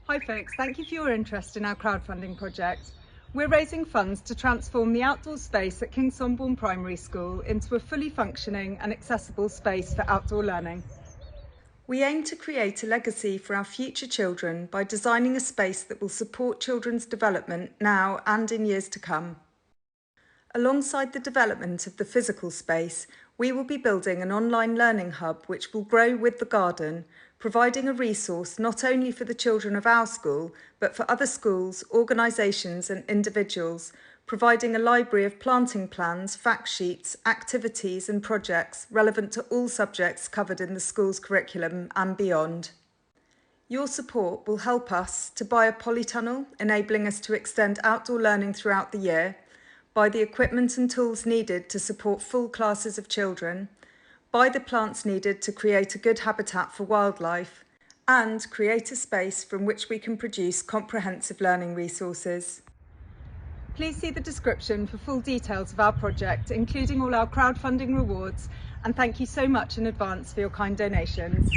Hi folks, thank you for your interest in our crowdfunding project. We're raising funds to transform the outdoor space at Kings Somborne Primary School into a fully functioning and accessible space for outdoor learning. We aim to create a legacy for our future children by designing a space that will support children's development now and in years to come. Alongside the development of the physical space, we will be building an online learning hub which will grow with the garden, providing a resource not only for the children of our school, but for other schools, organisations and individuals, providing a library of planting plans, fact sheets, activities and projects relevant to all subjects covered in the school's curriculum and beyond. Your support will help us to buy a polytunnel, enabling us to extend outdoor learning throughout the year, buy the equipment and tools needed to support full classes of children, buy the plants needed to create a good habitat for wildlife, and create a space from which we can produce comprehensive learning resources. Please see the description for full details of our project, including all our crowdfunding rewards, and thank you so much in advance for your kind donations.